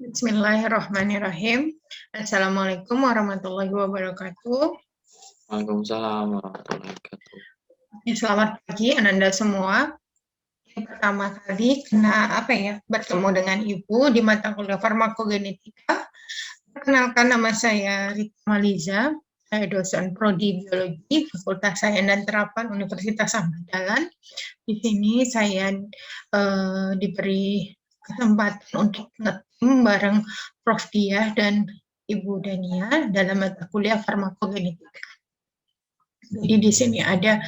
Bismillahirrahmanirrahim. Assalamualaikum warahmatullahi wabarakatuh. Waalaikumsalam warahmatullahi wabarakatuh. Selamat pagi Ananda semua. Yang pertama kali bertemu dengan Ibu di mata kuliah farmakogenetika. Perkenalkan, nama saya Rita Maliza. Saya dosen prodi biologi Fakultas Sains dan Terapan Universitas Ahmad Dahlan. Di sini saya diberi kesempatan untuk nge-tim bareng Prof. Diah dan Ibu Dania dalam mata kuliah farmakogenetika. Jadi di sini ada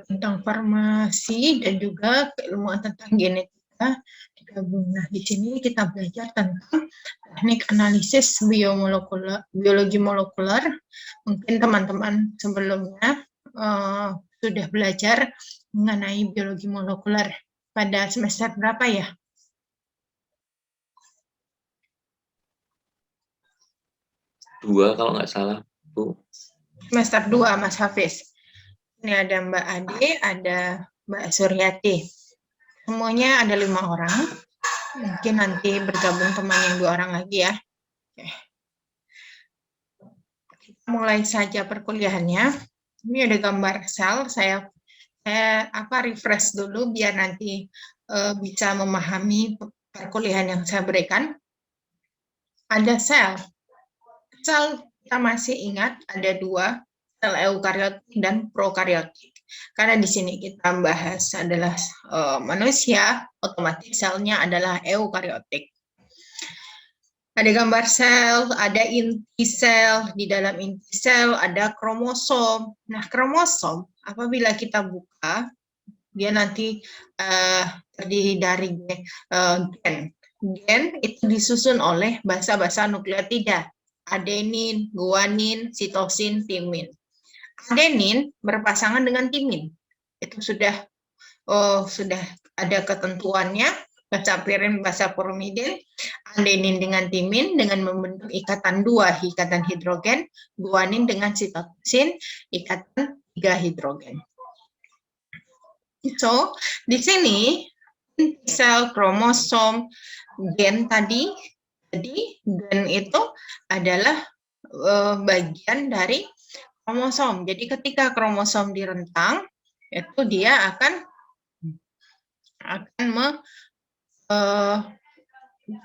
tentang farmasi dan juga keilmuan tentang genetika digabung. Nah, di sini kita belajar tentang teknik analisis biologi molekuler. Mungkin teman-teman sebelumnya sudah belajar mengenai biologi molekuler pada semester berapa ya? Dua kalau nggak salah, Bu. Semester 2, Mas Hafiz. Ini ada Mbak Ade, ada Mbak Suryati. Semuanya ada 5 orang. Mungkin nanti bergabung teman yang 2 orang lagi ya. Oke. Kita mulai saja perkuliahannya. Ini ada gambar sel. Saya refresh dulu biar nanti bisa memahami perkuliahan yang saya berikan. Ada sel. Sel kita masih ingat ada 2, sel eukariotik dan prokariotik. Karena di sini kita bahas adalah manusia, otomatis selnya adalah eukariotik. Ada gambar sel, ada inti sel, di dalam inti sel ada kromosom. Nah, kromosom apabila kita buka, dia nanti terdiri dari gen. Gen itu disusun oleh basa-basa nukleotida. Adenin, guanin, sitosin, timin. Adenin berpasangan dengan timin. Itu sudah ada ketentuannya, basapirin, basaporomidin, adenin dengan timin dengan membentuk ikatan 2 ikatan hidrogen, guanin dengan sitosin ikatan 3 hidrogen. So, di sini sel, kromosom, gen tadi, jadi gen itu adalah bagian dari kromosom. Jadi ketika kromosom direntang, itu dia akan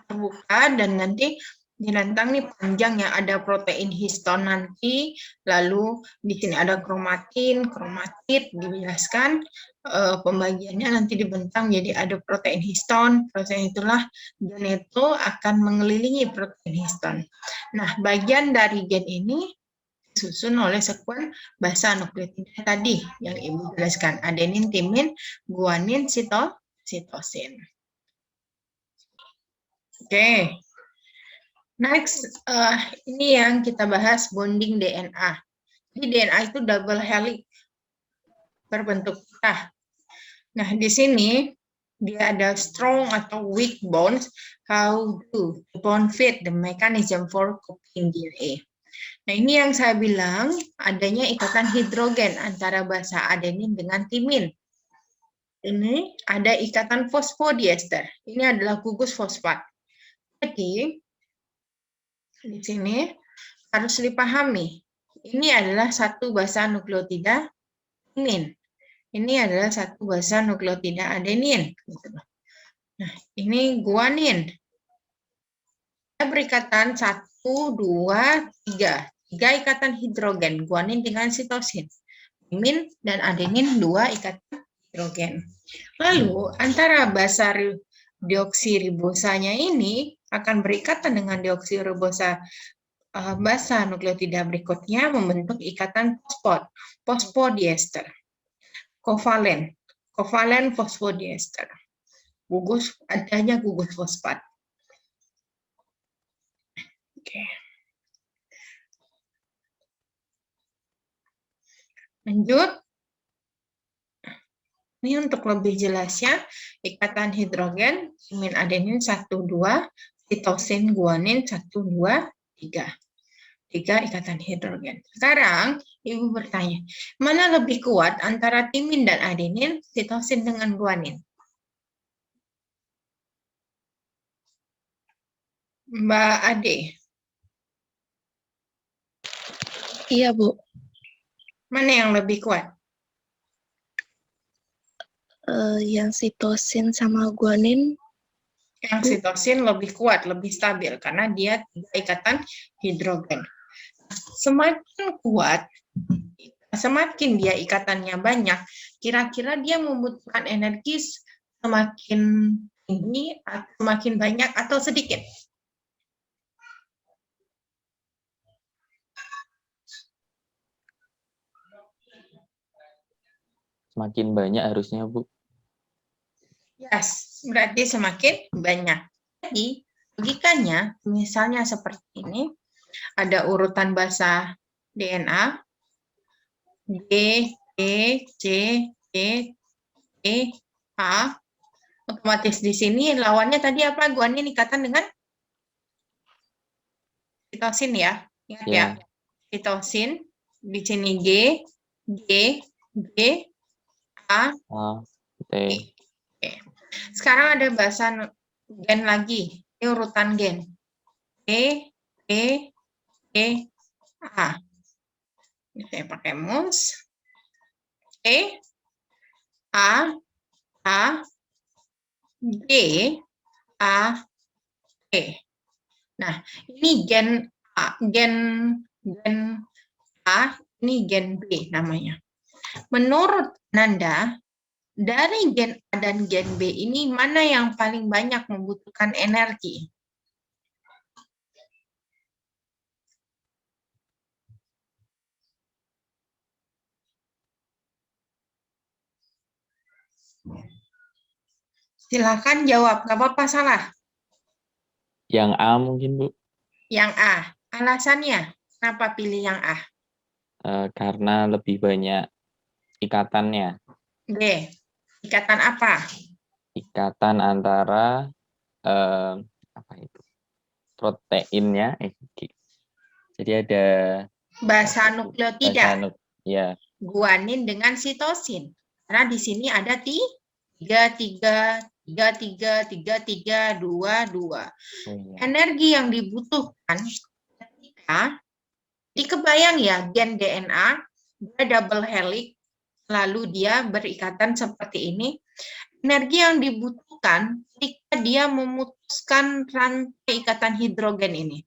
terbuka dan nanti direntang nih panjang ya, ada protein histon nanti, lalu di sini ada kromatin, kromatid dijelaskan pembagiannya nanti dibentang jadi ada protein histon, protein itulah gen itu akan mengelilingi protein histon. Nah, bagian dari gen ini disusun oleh sekuen basa nukleotida tadi yang Ibu jelaskan, adenin, timin, guanin, sitosin. Oke, next, ini yang kita bahas bonding DNA. Jadi DNA itu double helix berbentuk pecah. Nah, di sini dia ada strong atau weak bonds. How do the bond fit the mechanism for copying DNA? Nah, ini yang saya bilang adanya ikatan hidrogen antara basa adenin dengan timin. Ini ada ikatan fosfodiester. Ini adalah gugus fosfat. Jadi, di sini harus dipahami, ini adalah satu basa nukleotida timin. Ini adalah satu basa nukleotida adenin. Nah, ini guanin. Ada berikatan 1, 2, 3. 3 ikatan hidrogen, guanin dengan sitosin. Timin dan adenin 2 ikatan hidrogen. Lalu, antara basa deoksiribosanya ini akan berikatan dengan deoksiribosa basa nukleotida berikutnya membentuk ikatan fosfodiester. Kovalen fosfodiester. Adanya gugus fosfat. Oke. Lanjut. Ini untuk lebih jelasnya, ikatan hidrogen, timin adenin 1, 2, sitosin guanin 1, 2, 3. 3 ikatan hidrogen. Sekarang, Ibu bertanya, mana lebih kuat antara timin dan adenin, sitosin dengan guanin? Mbak Ade, Iya, Bu. mana yang lebih kuat? Yang sitosin sama guanin, Yang Bu. sitosin lebih kuat, lebih stabil karena dia ikatan hidrogen. Semakin kuat, semakin dia ikatannya banyak, kira-kira dia membutuhkan energi semakin tinggi, semakin banyak atau sedikit? Semakin banyak harusnya, Bu. Yes, berarti semakin banyak. Jadi, logikanya misalnya seperti ini, ada urutan basa DNA, G, E, C, E, E, A. Otomatis di sini lawannya tadi apa? Guanin ikatan dengan sitosin ya. Ingat ya. Ya. Sitosin, di sini G, G, A, A, T. E. Sekarang ada bahasa gen lagi. Ini urutan gen. E, E, E, A. Ini saya pakai mouse. E, A, G, A, E. Nah, ini gen A, gen A, ini gen B namanya. Menurut Nanda, dari gen A dan gen B ini mana yang paling banyak membutuhkan energi? Silakan jawab, nggak apa-apa salah. Yang A mungkin, Bu. Yang A. Alasannya, kenapa pilih yang A? Karena lebih banyak ikatannya. B. Ikatan apa? Ikatan antara apa itu? Proteinnya. Jadi ada Basa nukleotida. ya. Guanin dengan sitosin. Karena di sini ada 3, 2, 2. Energi yang dibutuhkan ketika, jadi kebayang ya, gen DNA, dia double helix, lalu dia berikatan seperti ini. Energi yang dibutuhkan ketika dia memutuskan rantai ikatan hidrogen ini.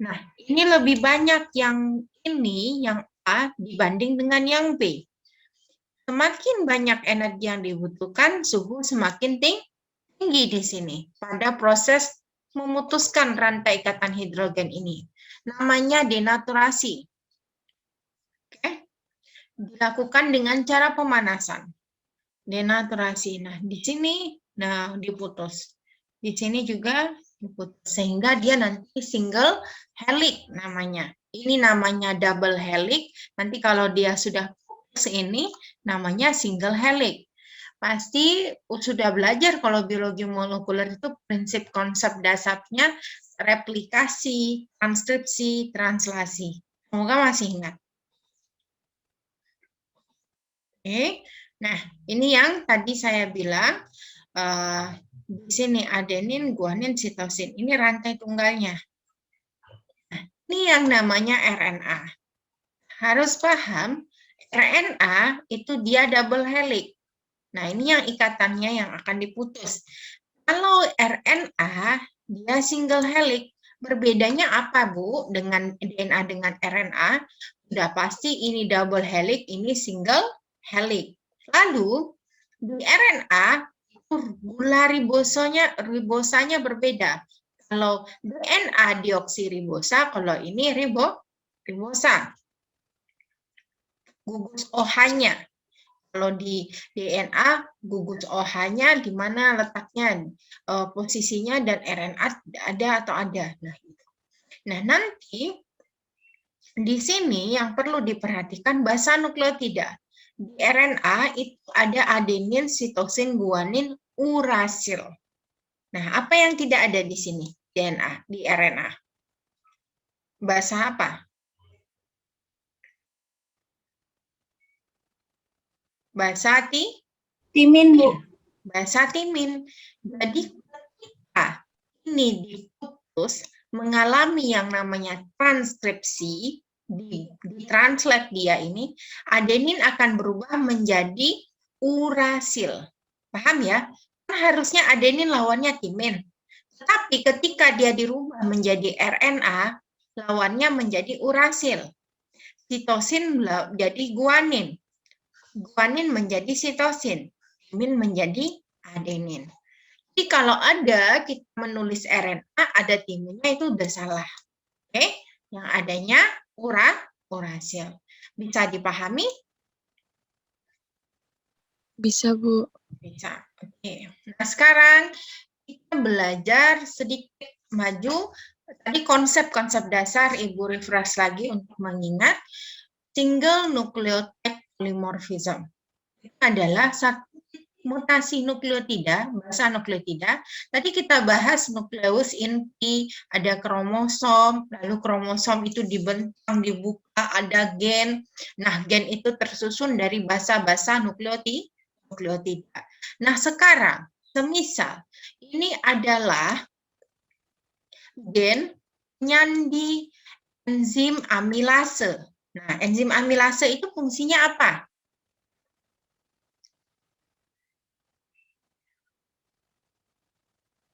Nah, ini lebih banyak yang ini, yang A, dibanding dengan yang B. Semakin banyak energi yang dibutuhkan, suhu semakin tinggi di sini pada proses memutuskan rantai ikatan hidrogen ini. Namanya denaturasi. Oke. Dilakukan dengan cara pemanasan. Denaturasi. Nah, di sini diputus. Di sini juga diputus sehingga dia nanti single helix namanya. Ini namanya double helix. Nanti kalau dia sudah putus ini namanya single helix. Pasti sudah belajar kalau biologi molekuler itu prinsip konsep dasarnya replikasi, transkripsi, translasi. Semoga masih ingat. Oke. Nah, ini yang tadi saya bilang di sini adenin, guanin, sitosin. Ini rantai tunggalnya. Nah, ini yang namanya RNA. Harus paham, RNA itu dia double helix. Nah, ini yang ikatannya yang akan diputus. Kalau RNA, dia single helix. Berbedanya apa, Bu, dengan DNA dengan RNA? Sudah pasti ini double helix, ini single helix. Lalu, di RNA, gula ribosanya berbeda. Kalau DNA deoksiribosa, kalau ini ribosa. Gugus OH-nya. Kalau di DNA, gugus OH-nya di mana letaknya, posisinya, dan RNA ada atau ada. Nah, nanti di sini yang perlu diperhatikan basa nukleotida. Di RNA itu ada adenin, sitosin, guanin, urasil. Nah, apa yang tidak ada di sini? DNA, di RNA. Basa apa? Basa timin, Bu. Basa timin. Jadi ketika ini diputus terus mengalami yang namanya transkripsi, ditranslate dia ini, adenin akan berubah menjadi urasil. Paham ya? Kan harusnya adenin lawannya timin. Tetapi ketika dia dirubah menjadi RNA, lawannya menjadi urasil. Sitosin jadi guanin. Guanin menjadi sitosin. Timin menjadi adenin. Jadi kalau ada kita menulis RNA, ada timinnya, itu udah salah. Oke? Yang adanya urasil. Bisa dipahami? Bisa, Bu. Bisa. Oke. Nah, sekarang kita belajar sedikit maju. Tadi konsep-konsep dasar Ibu refresh lagi untuk mengingat single nucleotide polymorphism. Itu adalah satu mutasi nukleotida, bahasa nukleotida. Tadi kita bahas nukleus inti, ada kromosom, lalu kromosom itu dibentang, dibuka, ada gen. Nah, gen itu tersusun dari basa-basa nukleotida. Nah, sekarang, semisal ini adalah gen penyandi enzim amilase. Nah, enzim amilase itu fungsinya apa?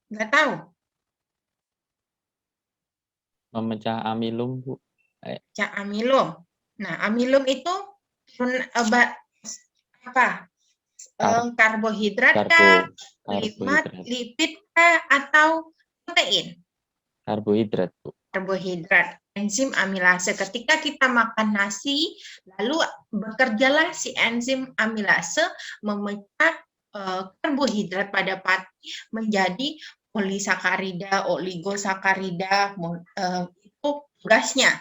Nggak tahu. Memecah amilum, Bu. Pecah amilum. Nah, amilum itu apa? Karbohidrat kah? Lipid kah? Atau protein? Karbohidrat, Bu. Karbohidrat. Enzim amilase. Ketika kita makan nasi, lalu bekerjalah si enzim amilase memecah karbohidrat pada pati menjadi polisakarida, oligosakarida, itu tugasnya.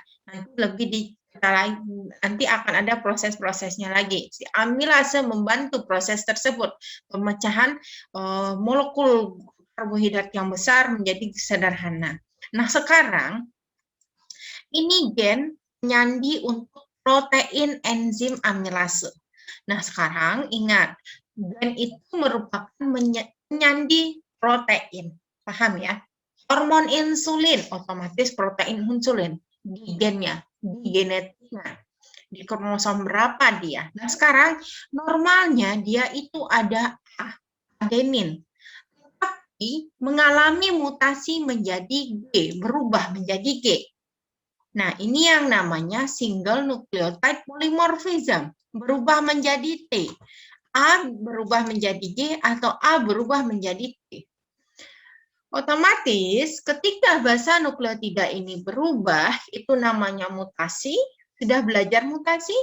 Nanti akan ada proses-prosesnya lagi. Si amilase membantu proses tersebut, pemecahan molekul karbohidrat yang besar menjadi sederhana. Nah, sekarang ini gen penyandi untuk protein enzim amilase. Nah, sekarang ingat, gen itu merupakan penyandi protein. Paham ya? Hormon insulin, otomatis protein insulin di gennya, di genetiknya. Di kromosom berapa dia? Nah, sekarang normalnya dia itu ada adenin. Tetapi mengalami mutasi menjadi G, berubah menjadi G. Nah, ini yang namanya single nucleotide polymorphism, berubah menjadi T. A berubah menjadi G atau A berubah menjadi T. Otomatis ketika basa nukleotida ini berubah, itu namanya mutasi. Sudah belajar mutasi?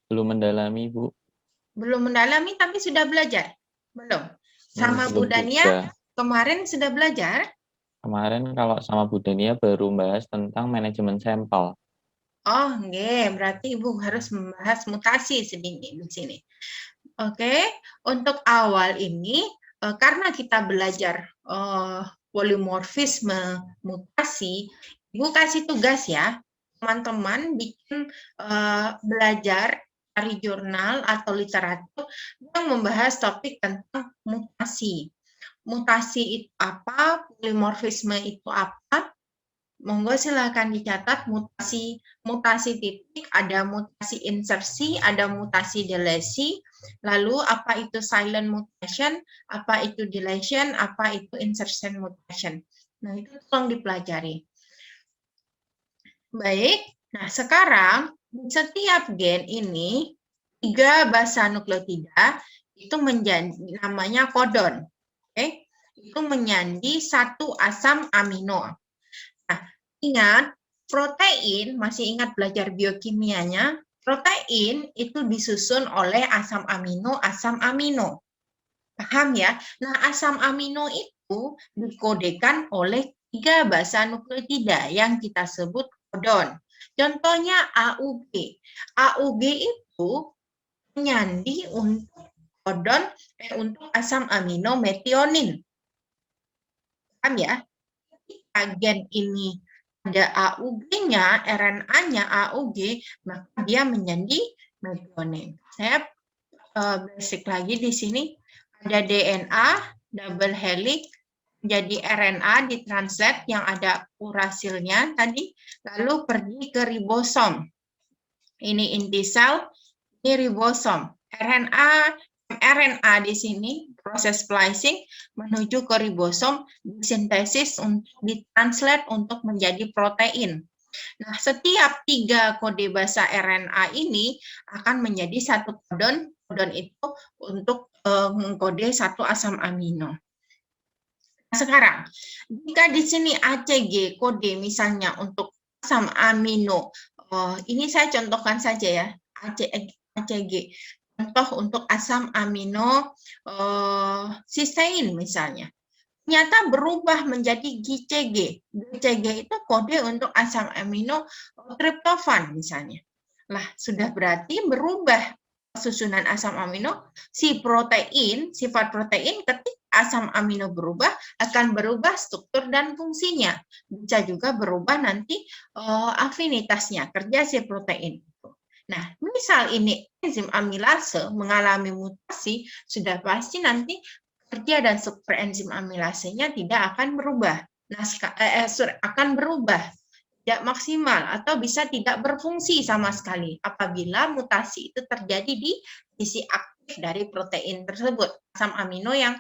Belum mendalami, Bu. Belum mendalami tapi sudah belajar? Belum. Sama Bu Belum Dania juga. kemarin sudah belajar? Kemarin kalau sama Bu Dania baru membahas tentang manajemen sampel. Oh, nggih, berarti Ibu harus membahas mutasi sedikit di sini. Oke, untuk awal ini karena kita belajar polimorfisme mutasi, Ibu kasih tugas ya, teman-teman bikin belajar dari jurnal atau literatur yang membahas topik tentang mutasi. Mutasi itu apa? Polimorfisme itu apa? Monggo silakan dicatat mutasi titik, ada mutasi insersi, ada mutasi delesi, lalu apa itu silent mutation, apa itu deletion, apa itu insertion mutation. Nah, itu tolong dipelajari. Baik, nah sekarang setiap gen ini 3 basa nukleotida itu menjadi namanya kodon. Oke, itu menyandi 1 asam amino. Ingat, protein, masih ingat belajar biokimianya, protein itu disusun oleh asam amino. Paham ya? Nah, asam amino itu dikodekan oleh 3 basa nukleotida yang kita sebut kodon. Contohnya AUG. AUG itu menyandi untuk kodon untuk asam amino metionin. Paham ya? Agen ini ada AUG-nya, RNA-nya AUG, maka dia menjadi metionin. Saya basic lagi di sini. Ada DNA, double helix, jadi RNA ditranslate yang ada urasilnya tadi, lalu pergi ke ribosom. Ini inti sel, ini ribosom. RNA di sini proses splicing menuju ke ribosom, disintesis untuk ditranslate untuk menjadi protein. Nah, setiap 3 kode basa RNA ini akan menjadi satu kodon. Kodon itu untuk mengkode satu asam amino. Nah, sekarang, jika di sini ACG kode misalnya untuk asam amino, ini saya contohkan saja ya, ACG. Contoh untuk asam amino sistein misalnya. Ternyata berubah menjadi GCG. GCG itu kode untuk asam amino triptofan misalnya. Lah, sudah berarti berubah susunan asam amino, si protein, sifat protein ketika asam amino berubah akan berubah struktur dan fungsinya. Bisa juga berubah nanti afinitasnya, kerja si protein. Nah, misal ini enzim amilase mengalami mutasi, sudah pasti nanti kerja dan struktur enzim amilasenya tidak akan berubah. Nah, akan berubah, tidak maksimal atau bisa tidak berfungsi sama sekali apabila mutasi itu terjadi di sisi aktif dari protein tersebut, asam amino yang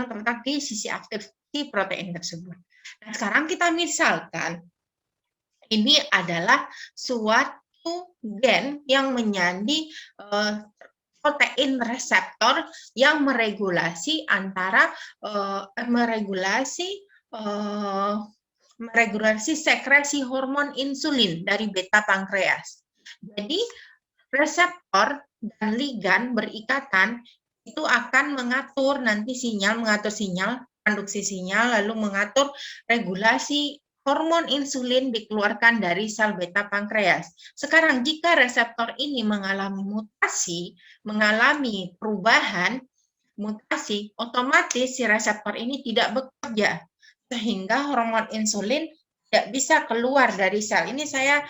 terletak di sisi aktif di protein tersebut. Nah, sekarang kita misalkan ini adalah suatu gen yang menjadi protein reseptor yang meregulasi antara meregulasi sekresi hormon insulin dari beta pankreas. Jadi reseptor dan ligan berikatan itu akan mengatur nanti mengatur sinyal, konduksi sinyal, lalu mengatur regulasi hormon insulin dikeluarkan dari sel beta pankreas. Sekarang jika reseptor ini mengalami mutasi, mengalami perubahan, mutasi, otomatis si reseptor ini tidak bekerja, sehingga hormon insulin tidak bisa keluar dari sel. Ini saya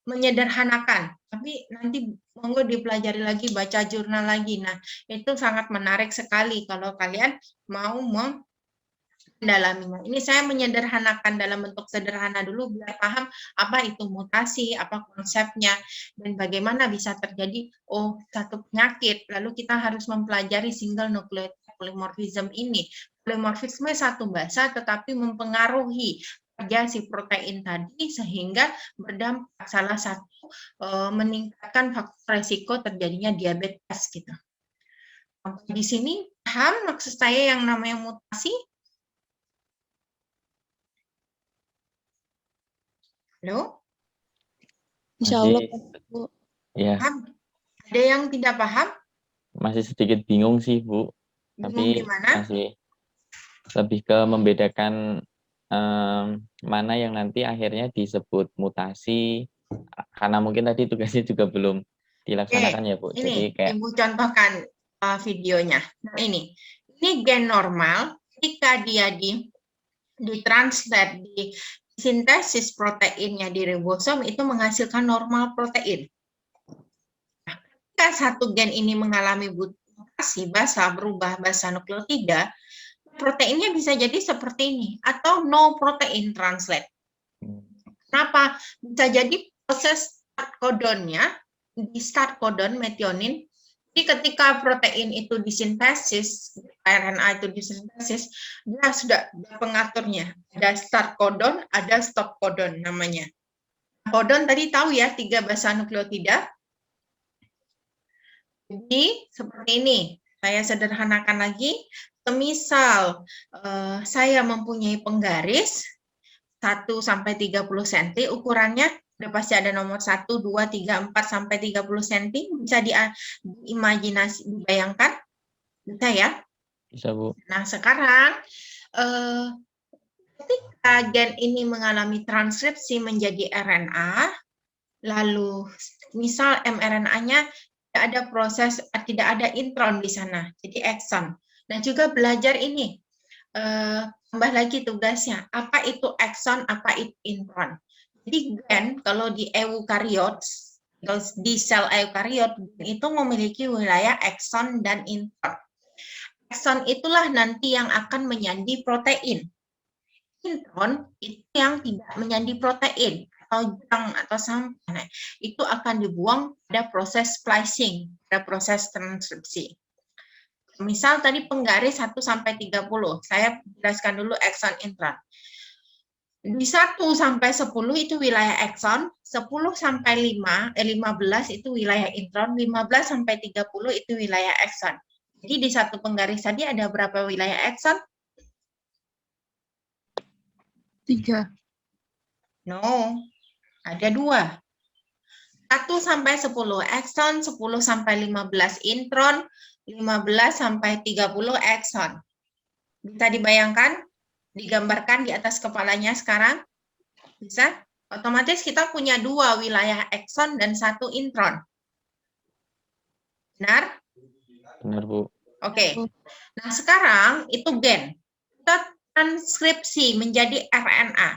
menyederhanakan, tapi nanti monggo dipelajari lagi, baca jurnal lagi. Nah, itu sangat menarik sekali kalau kalian mau mendalaminya. Ini saya menyederhanakan dalam bentuk sederhana dulu biar paham apa itu mutasi, apa konsepnya, dan bagaimana bisa terjadi satu penyakit. Lalu kita harus mempelajari single nucleotide polymorphism ini. Polimorfisme satu basa tetapi mempengaruhi kerja si protein tadi sehingga berdampak salah satu meningkatkan faktor resiko terjadinya diabetes gitu. Di sini paham maksud saya yang namanya mutasi? Halo? Insya Allah, Bu. Ya. Paham? Ada yang tidak paham? Masih sedikit bingung sih, Bu. Tapi gimana? masih lebih ke membedakan mana yang nanti akhirnya disebut mutasi, karena mungkin tadi tugasnya juga belum dilaksanakan ya, Bu. Ini, Jadi kayak Ibu contohkan videonya. Nah, ini gen normal ketika dia ditranslate di sintesis proteinnya di ribosom itu menghasilkan normal protein. Nah, ketika satu gen ini mengalami mutasi berubah basa nukleotida, proteinnya bisa jadi seperti ini atau no protein translate. Kenapa? Bisa jadi proses start codonnya di start codon metionin. Jadi ketika protein itu disintesis, RNA itu disintesis, dia sudah ada pengaturnya. Ada start codon, ada stop codon namanya. Codon tadi tahu ya, 3 basa nukleotida. Jadi seperti ini. Saya sederhanakan lagi. Semisal saya mempunyai penggaris 1-30 cm, ukurannya udah pasti ada nomor 1, 2, 3, 4, sampai 30 cm. Bisa diimajinasi, dibayangkan? Bisa ya? bisa, Bu. Nah, sekarang ketika gen ini mengalami transkripsi menjadi RNA, lalu misal mRNA-nya tidak ada proses, tidak ada intron di sana, jadi exon. Nah, juga belajar ini, tambah lagi tugasnya, apa itu exon, apa itu intron. Jadi gen kalau di eukariot, di sel eukariot itu memiliki wilayah exon dan intron. Exon itulah nanti yang akan menyandi protein. Intron itu yang tidak menyandi protein atau jang atau sampah. Nah, itu akan dibuang pada proses splicing, pada proses transkripsi. Misal tadi penggaris 1 sampai 30. Saya jelaskan dulu exon intron. Di 1 sampai 10 itu wilayah exon, 10 sampai 15 itu wilayah intron, 15 sampai 30 itu wilayah exon. Jadi di satu penggaris tadi ada berapa wilayah exon? 3. No, ada 2. 1 sampai 10 exon, 10 sampai 15 intron, 15 sampai 30 exon. Bisa dibayangkan? Digambarkan di atas kepalanya sekarang? Bisa? Otomatis kita punya 2 wilayah exon dan 1 intron. Benar? Benar, Bu. Oke. Nah, sekarang itu gen. Kita transkripsi menjadi RNA.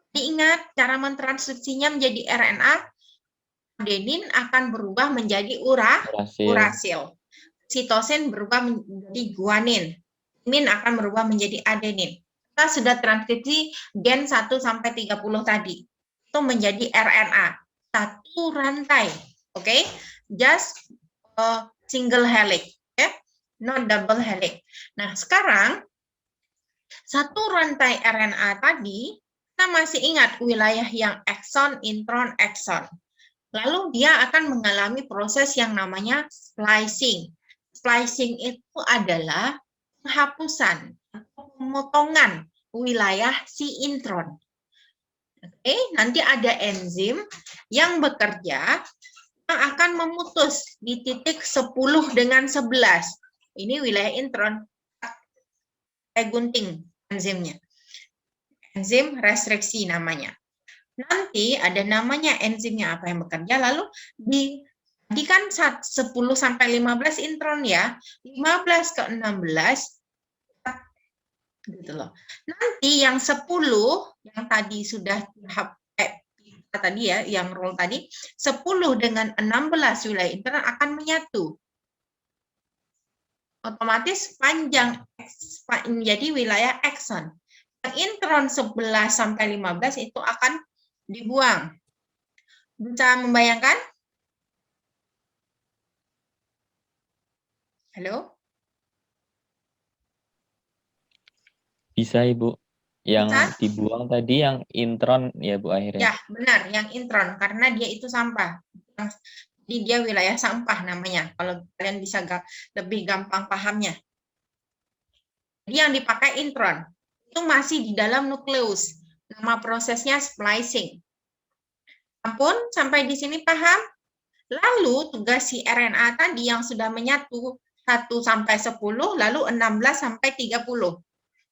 Diingat, cara mentranskripsinya menjadi RNA, adenin akan berubah menjadi urasil. Sitosin berubah menjadi guanin. Timin akan berubah menjadi adenin. Kita sudah transkripsi gen 1 sampai 30 tadi. Itu menjadi RNA. Satu rantai. Oke? Just single helix, ya. Not double helix. Nah, sekarang satu rantai RNA tadi kita masih ingat wilayah yang exon, intron, exon. Lalu dia akan mengalami proses yang namanya splicing. Splicing itu adalah penghapusan atau pemotongan wilayah si intron. Oke, nanti ada enzim yang bekerja yang akan memutus di titik 10 dengan 11. Ini wilayah intron. Kayak gunting enzimnya. Enzim restriksi namanya. Nanti ada namanya enzimnya apa yang bekerja, lalu tadi kan 10 sampai 15 intron ya, 15 ke 16 gitu loh. Nanti yang 10 yang tadi sudah tadi ya, yang roll tadi 10 dengan 16 wilayah intron akan menyatu. Otomatis panjang menjadi wilayah exon. Yang intron 11 sampai 15 itu akan dibuang. Bisa membayangkan? Halo? Bisa, Ibu. Yang Bisa? dibuang tadi yang intron ya, Bu, akhirnya. Ya, benar, yang intron karena dia itu sampah. Jadi dia wilayah sampah namanya. Kalau kalian bisa lebih gampang pahamnya. Jadi yang dipakai intron itu masih di dalam nukleus. Nama prosesnya splicing. Ampun, sampai di sini paham? Lalu tugas si RNA tadi yang sudah menyatu 1 sampai 10, lalu 16 sampai 30.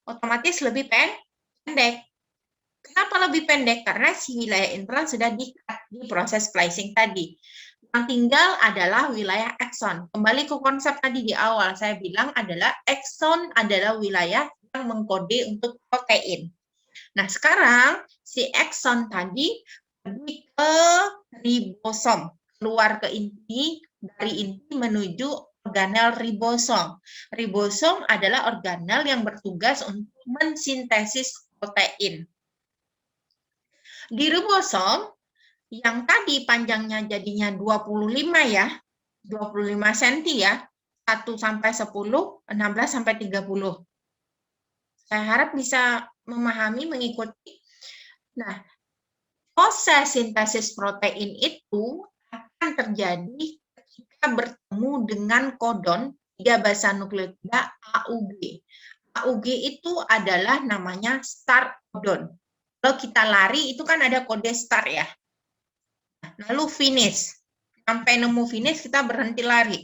Otomatis lebih pendek. Kenapa lebih pendek? Karena si wilayah intron sudah di proses splicing tadi. Yang tinggal adalah wilayah exon. Kembali ke konsep tadi di awal, saya bilang adalah exon adalah wilayah yang mengkode untuk protein. Nah, sekarang si exon tadi pergi ke ribosom, keluar ke inti, dari inti menuju organel ribosom. Ribosom adalah organel yang bertugas untuk mensintesis protein. Di ribosom, yang tadi panjangnya jadinya 25 ya, 25 cm ya, 1 sampai 10, 16 sampai 30. Saya harap bisa memahami, mengikuti. Nah, proses sintesis protein itu akan terjadi ketika bertemu dengan kodon 3 basa nukleotida AUG. AUG itu adalah namanya start codon. Kalau kita lari itu kan ada kode start ya. Lalu finish. Sampai nemu finish kita berhenti lari.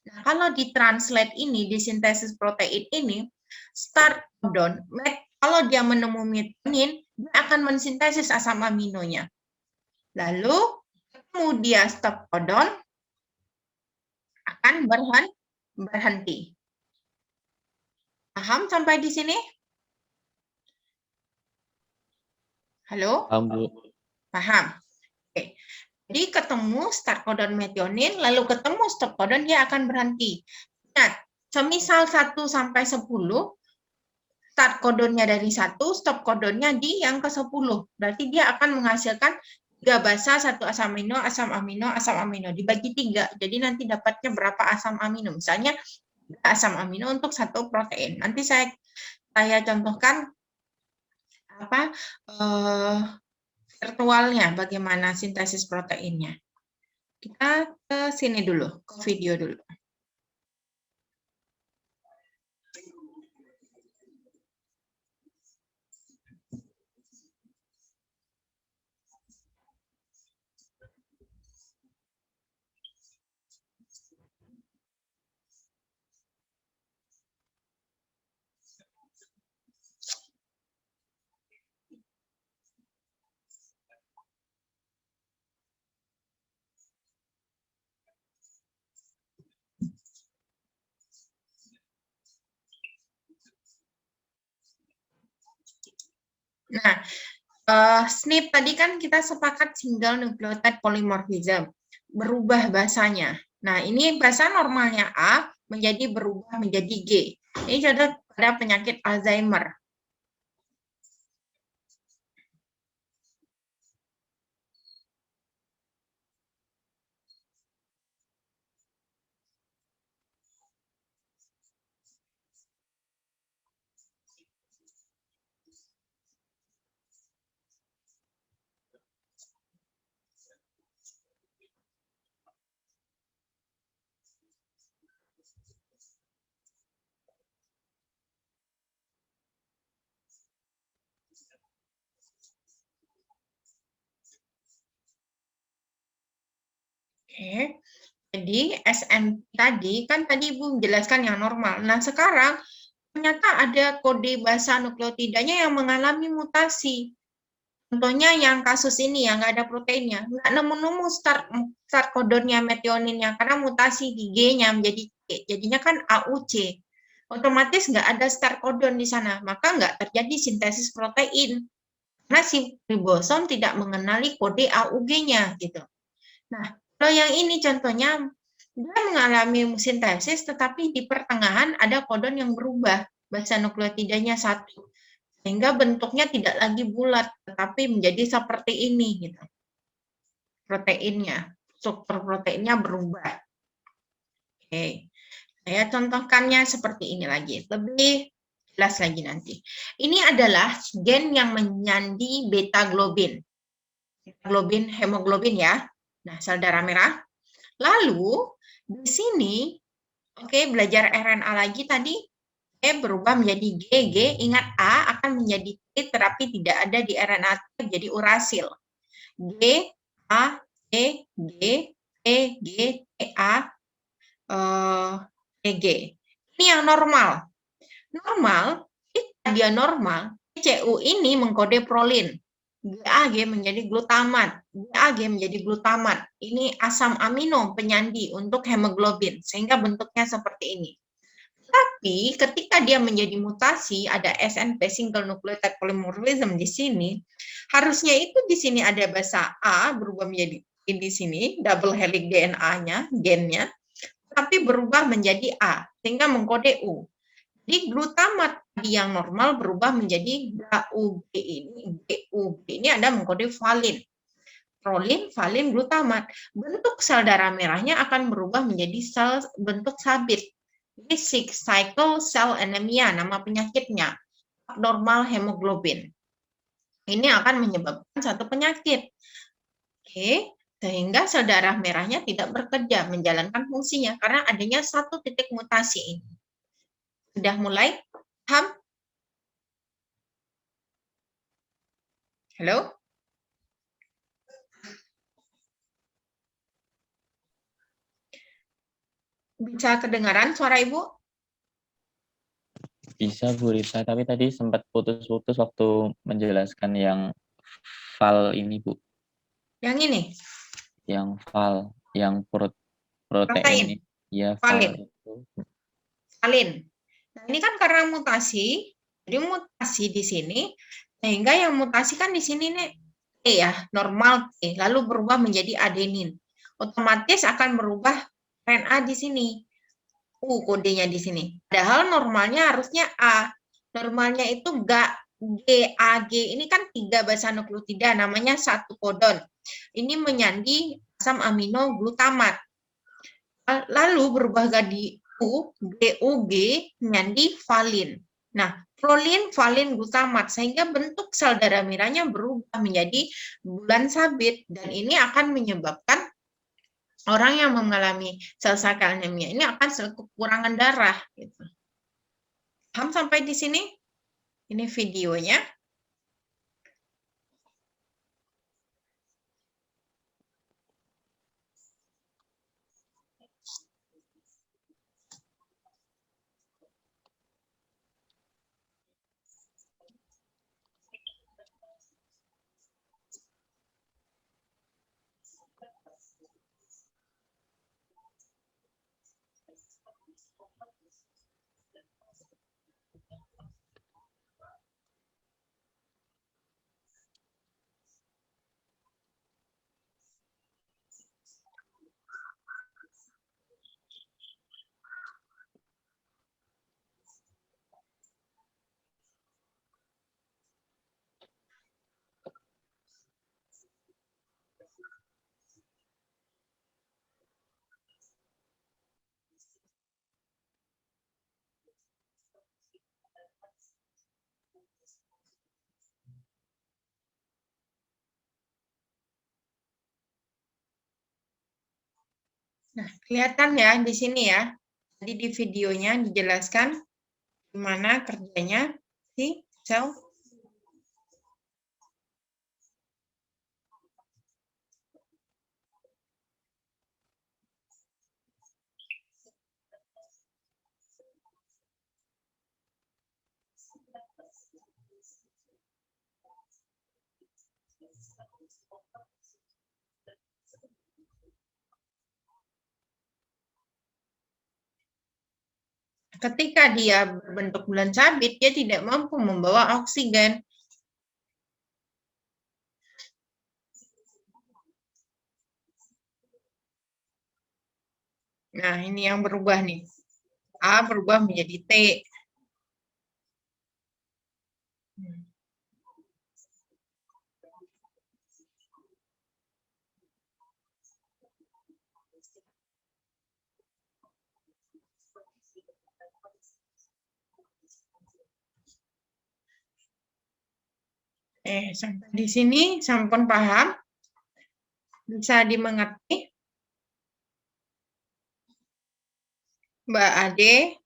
Nah, kalau ditranslate ini, di sintesis protein ini, start codon, kalau dia menemu metonin, dia akan mensintesis asam aminonya. Lalu, kemudian stop codon akan berhenti. Paham sampai di sini? Halo? Paham, Bu. Paham. Oke. Jadi ketemu start codon metionin, lalu ketemu stop codon, dia akan berhenti. Ingat, Semisal 1 sampai 10, start codonnya dari 1, stop codonnya di yang ke-10. Berarti dia akan menghasilkan 3 basa, 1 asam amino, asam amino. Dibagi 3. Jadi nanti dapatnya berapa asam amino. Misalnya asam amino untuk 1 protein. Nanti saya contohkan virtualnya, bagaimana sintesis proteinnya. Kita ke sini dulu, ke video dulu. Nah, SNP tadi kan kita sepakat single nucleotide polymorphism, berubah basanya. Nah, ini basa normalnya A menjadi berubah menjadi G. Ini contoh pada penyakit Alzheimer. Oke, jadi SNP tadi kan tadi Ibu menjelaskan yang normal. Nah, sekarang ternyata ada kode basa nukleotidanya yang mengalami mutasi. Contohnya yang kasus ini yang nggak ada proteinnya, nggak nemu-nemu start codonnya metioninnya karena mutasi di G-nya menjadi C. Jadinya kan AUC. Otomatis nggak ada start codon di sana, maka nggak terjadi sintesis protein. Karena si ribosom tidak mengenali kode AUG-nya gitu. Nah, kalau yang ini contohnya dia mengalami sintesis tetapi di pertengahan ada kodon yang berubah, basa nukleotidanya 1. Sehingga bentuknya tidak lagi bulat, tetapi menjadi seperti ini gitu. Proteinnya, struktur proteinnya berubah. Oke. Saya contohkannya seperti ini lagi, lebih jelas lagi nanti. Ini adalah gen yang menyandi beta globin. Beta globin, hemoglobin ya. Nah, sel darah merah. Lalu di sini, oke, belajar RNA lagi tadi, E berubah menjadi G, ingat A akan menjadi T, tetapi tidak ada di RNA T, jadi urasil. G, A, T, G, T, G, T, A, T, G. Ini yang normal. Normal, jika dia normal, CU ini mengkode prolin. GAG menjadi glutamat, GAG menjadi glutamat. Ini asam amino penyandi untuk hemoglobin, sehingga bentuknya seperti ini. Tapi ketika dia menjadi mutasi, ada SNP single nucleotide polymorphism di sini, harusnya itu di sini ada basa A berubah menjadi di sini double helix DNA-nya, gennya, tapi berubah menjadi A sehingga mengkode U. Jadi glutamat yang normal berubah menjadi GUG ini, GUG ini ada mengkode valin. Prolin, valin, glutamat. Bentuk sel darah merahnya akan berubah menjadi sel bentuk sabit. Ini cycle cell anemia, nama penyakitnya. Abnormal hemoglobin. Ini akan menyebabkan satu penyakit. Oke, sehingga sel darah merahnya tidak bekerja, menjalankan fungsinya, karena adanya satu titik mutasi ini. Sudah mulai paham? Halo? Bisa kedengaran suara Ibu? Bisa Bu Rita, tapi tadi sempat putus-putus waktu menjelaskan yang fal ini Bu. Yang ini? Yang fal, yang protein ini. Ya, valin. Itu. Valin. Nah, ini kan karena mutasi, jadi mutasi di sini, sehingga yang mutasi kan di sini nih T ya, normal T, lalu berubah menjadi adenin. Otomatis akan berubah RNA di sini. U kodenya di sini. Padahal normalnya harusnya A. Normalnya itu GAG. Ini kan 3 basa nukleotida, namanya 1 kodon. Ini menyandi asam amino glutamat. Lalu berubah jadi GUG menyandi valin. Nah, prolin, valin, glutamat, sehingga bentuk sel darah merahnya berubah menjadi bulan sabit, dan ini akan menyebabkan orang yang mengalami sel-sel anemia ini akan kekurangan darah. Gitu. Paham sampai di sini? Ini videonya. Nah, kelihatan ya di sini ya. Jadi di videonya dijelaskan gimana kerjanya si sel. Ketika dia berbentuk bulan sabit, dia tidak mampu membawa oksigen. Nah, ini yang berubah nih. A berubah menjadi T. Sampai di sini sampun paham? Bisa dimengerti? Mbak Ade,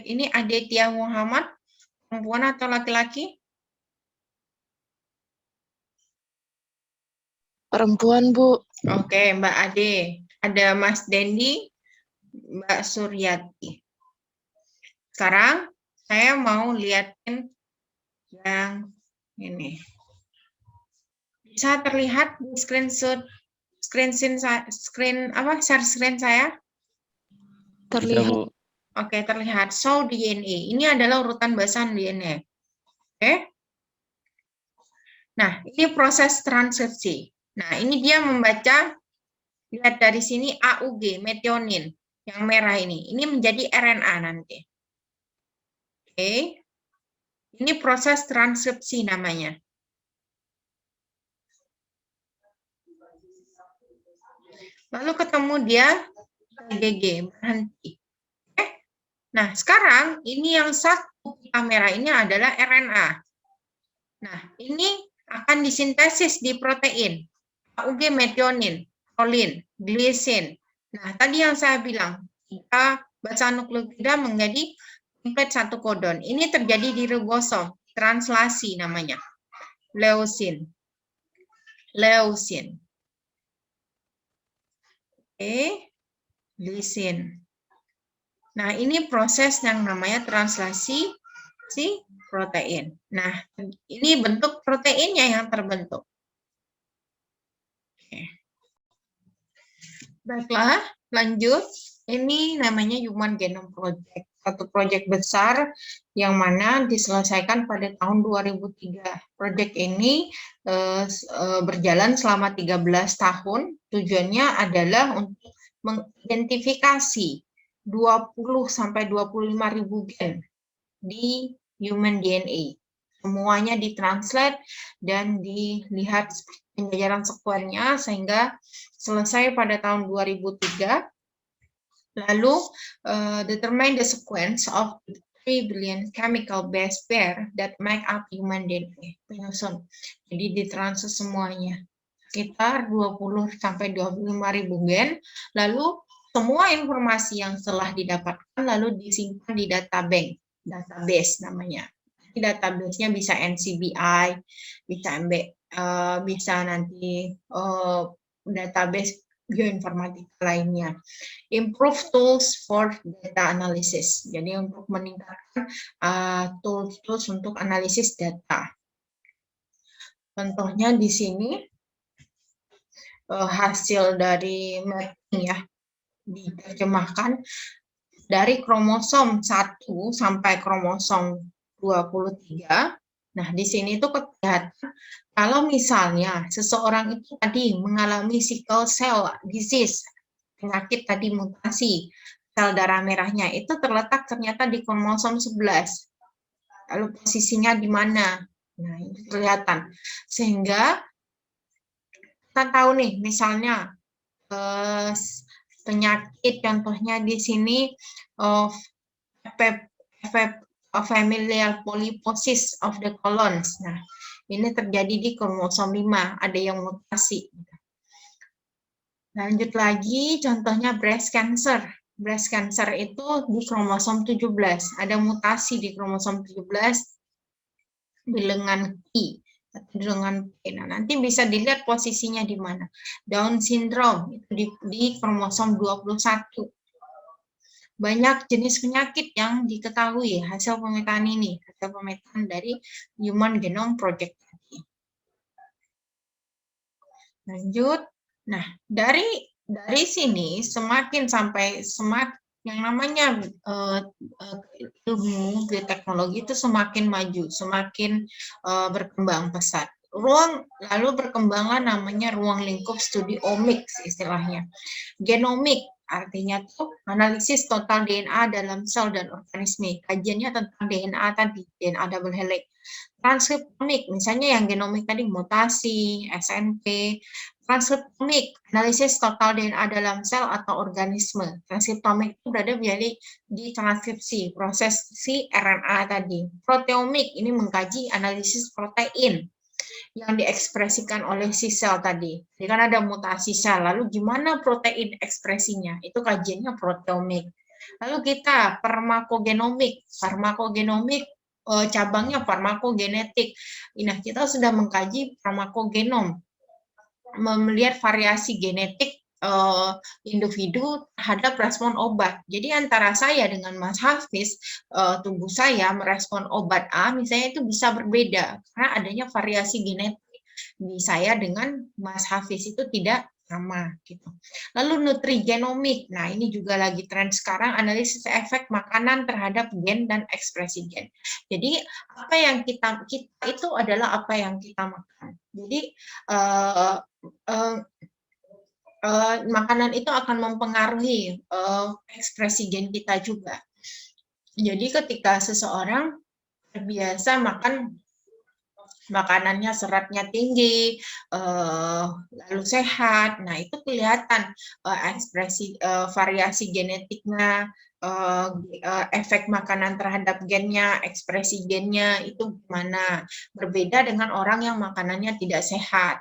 ini Ade Tia Muhammad, perempuan atau laki-laki? Perempuan, Bu. Oke, Mbak Ade. Ada Mas Dendi, Mbak Suryati. Sekarang saya mau lihatin yang ini. Bisa terlihat di share screen saya? Terlihat. Bu. Oke, terlihat. Show DNA. Ini adalah urutan basan DNA. Oke. Nah, ini proses transkripsi. Nah, ini dia membaca, lihat dari sini AUG, metionin, yang merah ini. Ini menjadi RNA nanti. Oke. Ini proses transkripsi namanya. Lalu ketemu dia GG, berhenti. Nah, sekarang ini yang satu pita merah ini adalah RNA. Nah, ini akan disintesis di protein. AUG metionin, prolin, glisin. Nah, tadi yang saya bilang, kita basa nukleotida menjadi template 1 kodon. Ini terjadi di ribosom, translasi namanya. Leusin. Oke, glisin. Nah, ini proses yang namanya translasi si protein. Nah, ini bentuk proteinnya yang terbentuk. Oke. Baiklah, lanjut. Ini namanya Human Genome Project. Satu proyek besar yang mana diselesaikan pada tahun 2003. Proyek ini berjalan selama 13 tahun. Tujuannya adalah untuk mengidentifikasi 20 sampai 25.000 gen di human DNA. Semuanya ditranslate dan dilihat penjajaran sekuennya sehingga selesai pada tahun 2003. Lalu determine the sequence of 3 billion chemical base pair that make up human DNA. Penyusun. Jadi ditransfer semuanya. Sekitar 20 sampai 25.000 gen. Lalu semua informasi yang telah didapatkan lalu disimpan di database namanya. Database-nya bisa NCBI, bisa nanti database bioinformatika lainnya. Improve tools for data analysis. Jadi untuk meningkatkan tools untuk analisis data. Contohnya di sini hasil dari mapping ya, diterjemahkan dari kromosom 1 sampai kromosom 23. Nah, di sini tuh kelihatan kalau misalnya seseorang itu tadi mengalami sickle cell disease, penyakit tadi mutasi sel darah merahnya itu terletak ternyata di kromosom 11. Lalu posisinya di mana? Nah, ini kelihatan. Sehingga kita tahu nih, misalnya penyakit contohnya di sini familial polyposis of the colons. Nah, ini terjadi di kromosom 5, ada yang mutasi. Lanjut lagi, contohnya breast cancer. Breast cancer itu di kromosom 17, ada mutasi di kromosom 17 di lengan Q. Dengan nah, nanti bisa dilihat posisinya di mana. Down syndrome itu di kromosom 21. Banyak jenis penyakit yang diketahui hasil pemetaan ini, hasil pemetaan dari Human Genome Project. Lanjut. Nah, dari sini semakin yang namanya ilmu bioteknologi itu semakin maju, semakin berkembang pesat. Lalu berkembanglah namanya ruang lingkup studi omics istilahnya. Genomik artinya tuh analisis total DNA dalam sel dan organisme. Kajiannya tentang DNA tadi, DNA double helix. Transkriptomik, misalnya yang genomik tadi mutasi, SNP. Transkriptomik, analisis total DNA dalam sel atau organisme. Transkriptomik itu berada di transkripsi, proses si RNA tadi. Proteomik, ini mengkaji analisis protein yang diekspresikan oleh si sel tadi. Jadi kan ada mutasi sel, lalu gimana protein ekspresinya? Itu kajiannya proteomik. Lalu kita farmakogenomik. Farmakogenomik cabangnya farmakogenetik. Nah, kita sudah mengkaji farmakogenom, melihat variasi genetik individu terhadap respon obat. Jadi antara saya dengan Mas Hafiz, tubuh saya merespon obat A misalnya itu bisa berbeda karena adanya variasi genetik. Di saya dengan Mas Hafiz itu tidak sama gitu. Lalu nutrigenomik. Nah, ini juga lagi tren sekarang, analisis efek makanan terhadap gen dan ekspresi gen. Jadi apa yang kita itu adalah apa yang kita makan. Jadi makanan itu akan mempengaruhi ekspresi gen kita juga. Jadi ketika seseorang terbiasa makan makanannya seratnya tinggi, lalu sehat, nah itu kelihatan ekspresi variasi genetiknya, efek makanan terhadap gennya, ekspresi gennya itu gimana. Berbeda dengan orang yang makanannya tidak sehat.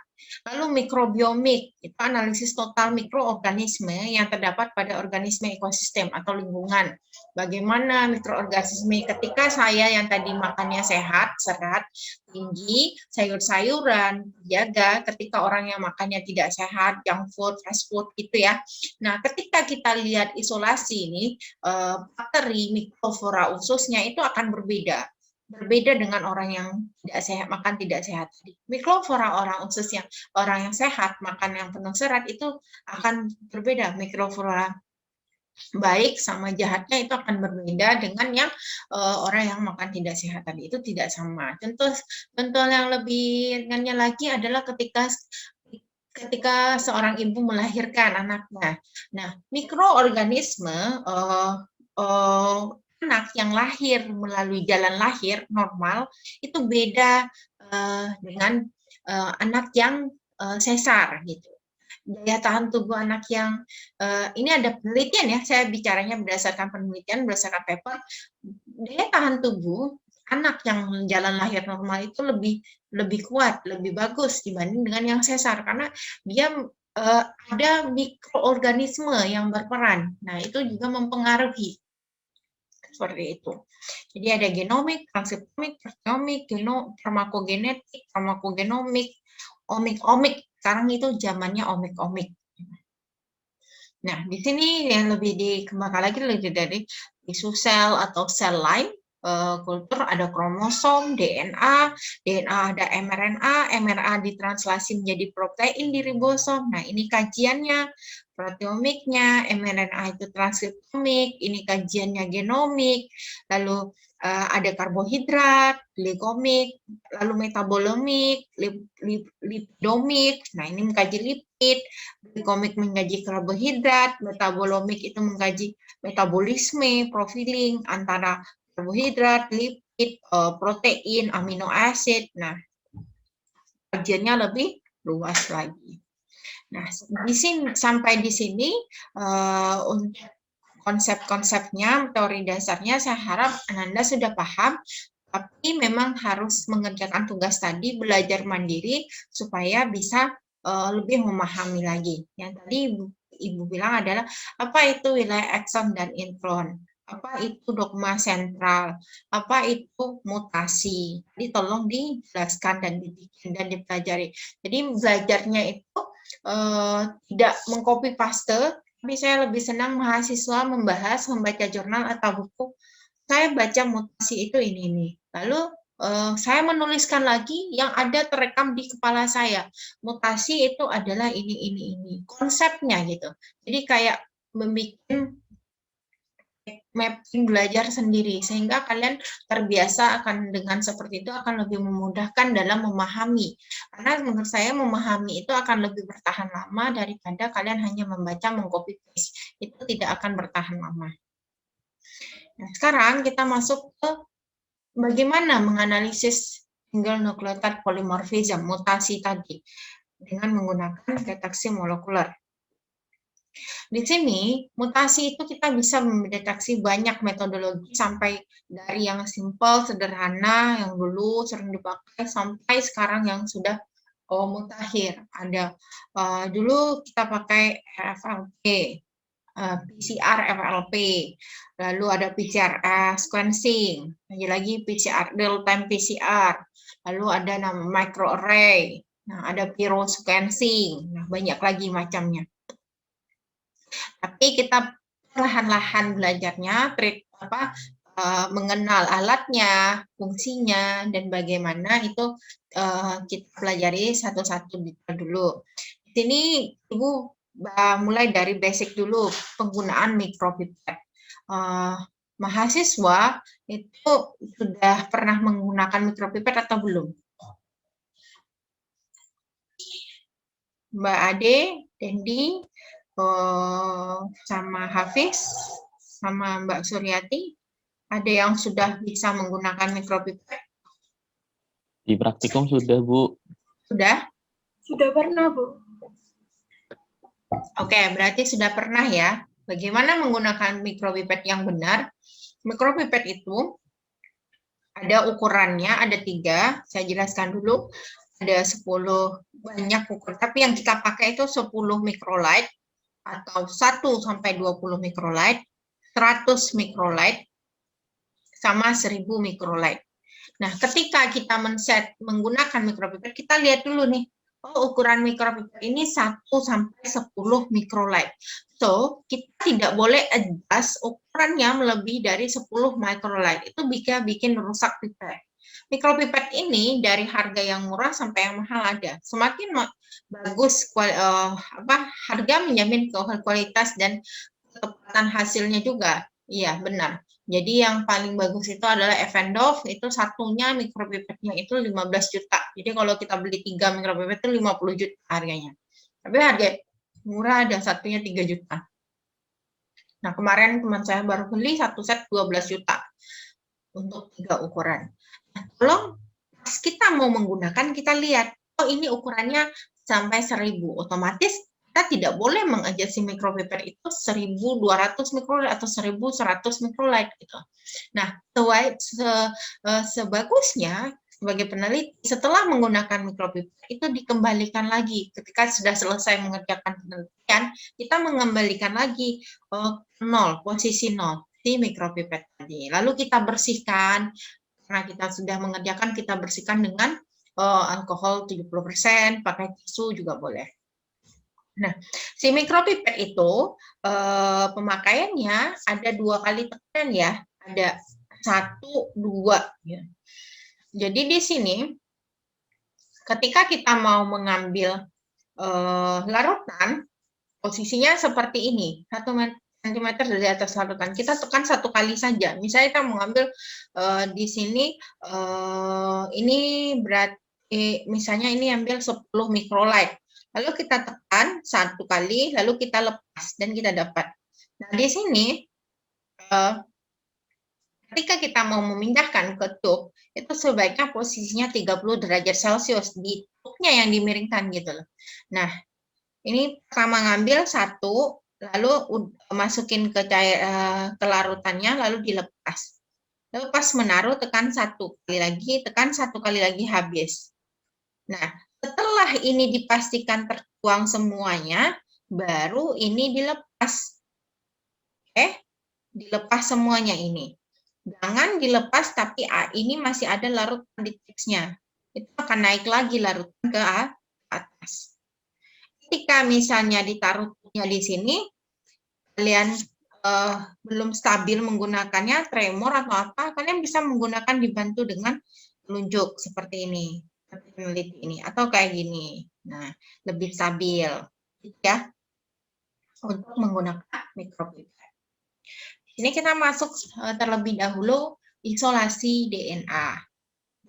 Lalu mikrobiomik, itu analisis total mikroorganisme yang terdapat pada organisme ekosistem atau lingkungan. Bagaimana mikroorganisme ketika saya yang tadi makannya sehat, serat, tinggi, sayur-sayuran, jaga ketika orang yang makannya tidak sehat, junk food, fast food gitu ya. Nah, ketika kita lihat isolasi ini, bakteri mikroflora ususnya itu akan berbeda dengan orang yang tidak sehat, makan tidak sehat. Mikroflora orang usus yang orang yang sehat, makan yang penuh serat itu akan berbeda. Mikroflora baik sama jahatnya itu akan berbeda dengan yang orang yang makan tidak sehat tadi, itu tidak sama. Contoh yang lebih ringannya lagi adalah ketika ketika seorang ibu melahirkan anaknya. Nah, mikroorganisme anak yang lahir melalui jalan lahir normal itu beda dengan anak yang sesar gitu. Daya tahan tubuh anak yang ini ada penelitian ya, saya bicaranya berdasarkan penelitian, berdasarkan paper, daya tahan tubuh anak yang jalan lahir normal itu lebih kuat, lebih bagus dibanding dengan yang sesar karena dia ada mikroorganisme yang berperan. Nah, itu juga mempengaruhi seperti itu. Jadi ada genomik, transkriptomik, proteomik, farmakogenetik, farmakogenomik, omik-omik. Sekarang itu zamannya omik-omik. Nah, di sini yang lebih dikembangkan lagi lebih dari tisu sel atau sel lain, kultur ada kromosom, DNA ada mRNA, mRNA ditranslasi menjadi protein di ribosom. Nah, ini kajiannya, proteomiknya, mRNA itu transkriptomik, ini kajiannya genomik, lalu ada karbohidrat, glikomik, lalu metabolomik, lipidomik. Nah, ini mengkaji lipid, glikomik mengkaji karbohidrat, metabolomik itu mengkaji metabolisme, profiling antara karbohidrat, lipid, protein, amino acid. Nah, kajiannya lebih luas lagi. Nah, sampai di sini untuk konsep-konsepnya, teori dasarnya saya harap Ananda sudah paham, tapi memang harus mengerjakan tugas tadi, belajar mandiri supaya bisa lebih memahami lagi. Yang tadi Ibu bilang adalah apa itu wilayah akson dan intron, apa itu dogma sentral, apa itu mutasi. Jadi tolong dijelaskan dan dibikin dan dipelajari. Jadi belajarnya itu tidak mengcopy paste, tapi saya lebih senang mahasiswa membahas, membaca jurnal atau buku. Saya baca mutasi itu ini. Lalu saya menuliskan lagi yang ada terekam di kepala saya. Mutasi itu adalah ini. Konsepnya gitu. Jadi kayak membuat mapping belajar sendiri sehingga kalian terbiasa akan dengan seperti itu akan lebih memudahkan dalam memahami. Karena menurut saya memahami itu akan lebih bertahan lama daripada kalian hanya membaca mengcopy paste. Itu tidak akan bertahan lama. Nah, sekarang kita masuk ke bagaimana menganalisis single nucleotide polymorphism, mutasi tadi, dengan menggunakan deteksi molekuler. Di sini, mutasi itu kita bisa mendeteksi banyak metodologi, sampai dari yang simple, sederhana, yang dulu sering dipakai, sampai sekarang yang sudah mutakhir. Ada dulu kita pakai FLP, PCR FLP, lalu ada PCR sequencing, lagi PCR real-time PCR, lalu ada nama microarray, nah ada pyro sequencing, nah banyak lagi macamnya. Tapi kita perlahan-lahan belajarnya, mengenal alatnya, fungsinya, dan bagaimana itu kita pelajari satu-satu dulu. Di sini Ibu mulai dari basic dulu, penggunaan mikropipet. Mahasiswa itu sudah pernah menggunakan mikropipet atau belum? Mbak Ade, Dendi, sama Hafiz, sama Mbak Suryati, ada yang sudah bisa menggunakan mikropipet? Di praktikum sudah, Bu. Sudah? Sudah pernah, Bu. Oke, berarti sudah pernah ya. Bagaimana menggunakan mikropipet yang benar? Mikropipet itu ada ukurannya, ada 3. Saya jelaskan dulu. Ada 10 banyak ukuran, tapi yang kita pakai itu 10 mikrolight atau 1 sampai 20 mikrolight, 100 mikrolight, sama 1000 mikrolight. Nah, ketika kita men-set menggunakan mikropipet, kita lihat dulu nih, ukuran mikropipet ini 1 sampai 10 mikrolight. So, kita tidak boleh adjust ukurannya melebihi dari 10 mikrolight. Itu bisa bikin rusak pipet. Mikropipet ini dari harga yang murah sampai yang mahal ada. Semakin bagus harga menjamin kualitas dan ketepatan hasilnya juga. Iya, benar. Jadi yang paling bagus itu adalah Evendov, itu satunya mikropipetnya itu 15 juta. Jadi kalau kita beli 3 mikropipet itu 50 juta harganya. Tapi harga murah, ada satunya 3 juta. Nah, kemarin teman saya baru beli satu set 12 juta untuk 3 ukuran. Nah, tolong pas kita mau menggunakan, kita lihat, oh ini ukurannya sampai 1000. Otomatis kita tidak boleh mengadjust micropaper itu 1200 microlight atau 1100 microlight gitu. Nah, sebagusnya sebagai peneliti, setelah menggunakan micropaper itu dikembalikan lagi ketika sudah selesai mengerjakan penelitian, kita mengembalikan lagi posisi 0 di micropipet tadi. Lalu kita bersihkan, karena kita sudah mengerjakan, kita bersihkan dengan alkohol 70%, pakai tisu juga boleh. Nah, si micropipet itu pemakaiannya ada 2 kali tekanan ya, ada 1, 2 ya. Jadi di sini ketika kita mau mengambil larutan, posisinya seperti ini, 1 cm dari atas larutan. Kita tekan 1 kali saja. Misalnya kita mengambil di sini, ini berarti misalnya ini ambil 10 microlight. Lalu kita tekan 1 kali, lalu kita lepas dan kita dapat. Nah, di sini ketika kita mau memindahkan ke tube, itu sebaiknya posisinya 30 derajat Celcius di tube-nya yang dimiringkan gitu loh. Nah, ini pertama ngambil 1, lalu masukin ke larutannya, lalu dilepas. Lalu pas menaruh, tekan 1 kali lagi, tekan 1 kali lagi, habis. Nah, setelah ini dipastikan tertuang semuanya, baru ini dilepas. Oke, dilepas semuanya ini. Jangan dilepas, tapi ini masih ada larutan di tipsnya. Itu akan naik lagi larutan ke atas. Ketika misalnya ditaruhnya di sini, kalian belum stabil menggunakannya, tremor atau apa, kalian bisa menggunakan dibantu dengan telunjuk seperti ini, seperti peneliti ini, atau kayak gini. Nah, lebih stabil, ya, untuk menggunakan micropipet. Ini kita masuk terlebih dahulu isolasi DNA.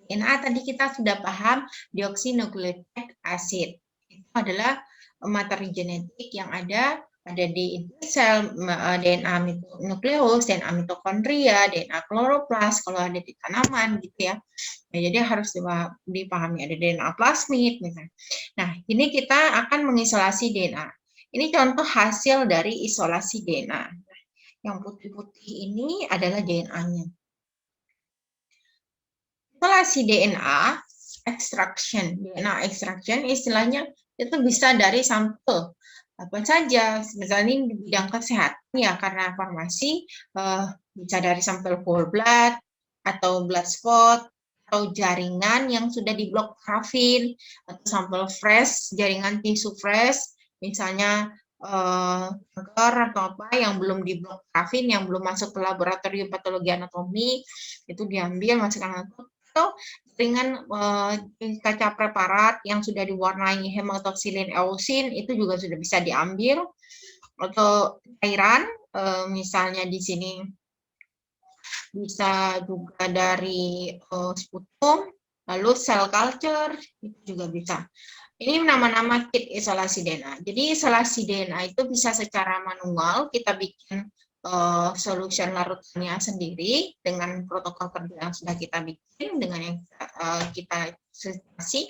DNA tadi kita sudah paham, deoksynukleik acid. Itu adalah materi genetik yang ada di inti sel, DNA nukleus, DNA mitokondria, DNA kloroplas kalau ada di tanaman gitu ya. Nah, jadi harus dipahami ada DNA plasmid misalnya. Nah, ini kita akan mengisolasi DNA. Ini contoh hasil dari isolasi DNA. Yang putih-putih ini adalah DNA-nya. Isolasi DNA extraction, DNA extraction istilahnya itu bisa dari sampel apa saja, misalnya di bidang kesehatan ya, karena farmasi bisa dari sampel whole blood atau blood spot atau jaringan yang sudah diblok parafin, atau sampel fresh, jaringan tisu fresh, misalnya kanker atau apa yang belum diblok parafin, yang belum masuk ke laboratorium patologi anatomi, itu diambil masukkan atau jaringan kaca preparat yang sudah diwarnai hematoksilin eosin, itu juga sudah bisa diambil, atau cairan misalnya di sini bisa juga dari sputum, lalu cell culture itu juga bisa. Ini nama-nama kit isolasi DNA. Jadi isolasi DNA itu bisa secara manual, kita bikin solution larutannya sendiri dengan protokol kerja yang sudah kita bikin, dengan yang kita simulasi,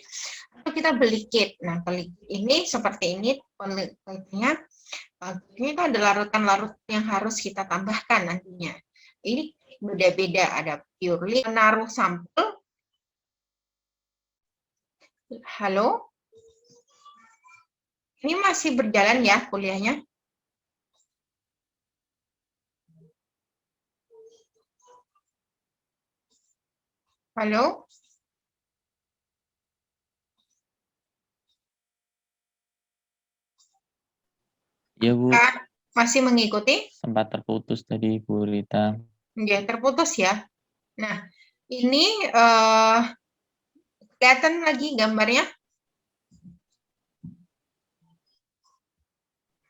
atau kita beli kit. Nah, beli ini seperti ini, penelitiannya ini itu ada larutan-larutan yang harus kita tambahkan nantinya. Ini beda-beda, ada purely menaruh sampel. Halo? Ini masih berjalan ya kuliahnya? Halo? Ya, Bu. Masih mengikuti? Sempat terputus tadi, Bu Rita. Ya, terputus ya. Nah, ini kelihatan lagi gambarnya?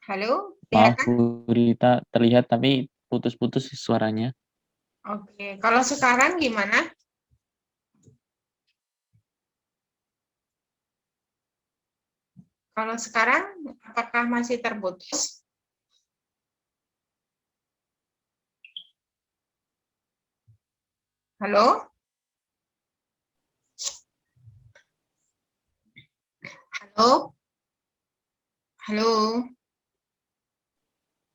Halo? Maaf, Kelihatan? Bu Rita, terlihat tapi putus-putus suaranya. Oke, kalau sekarang gimana? Kalau sekarang, apakah masih terputus? Halo? Halo? Halo?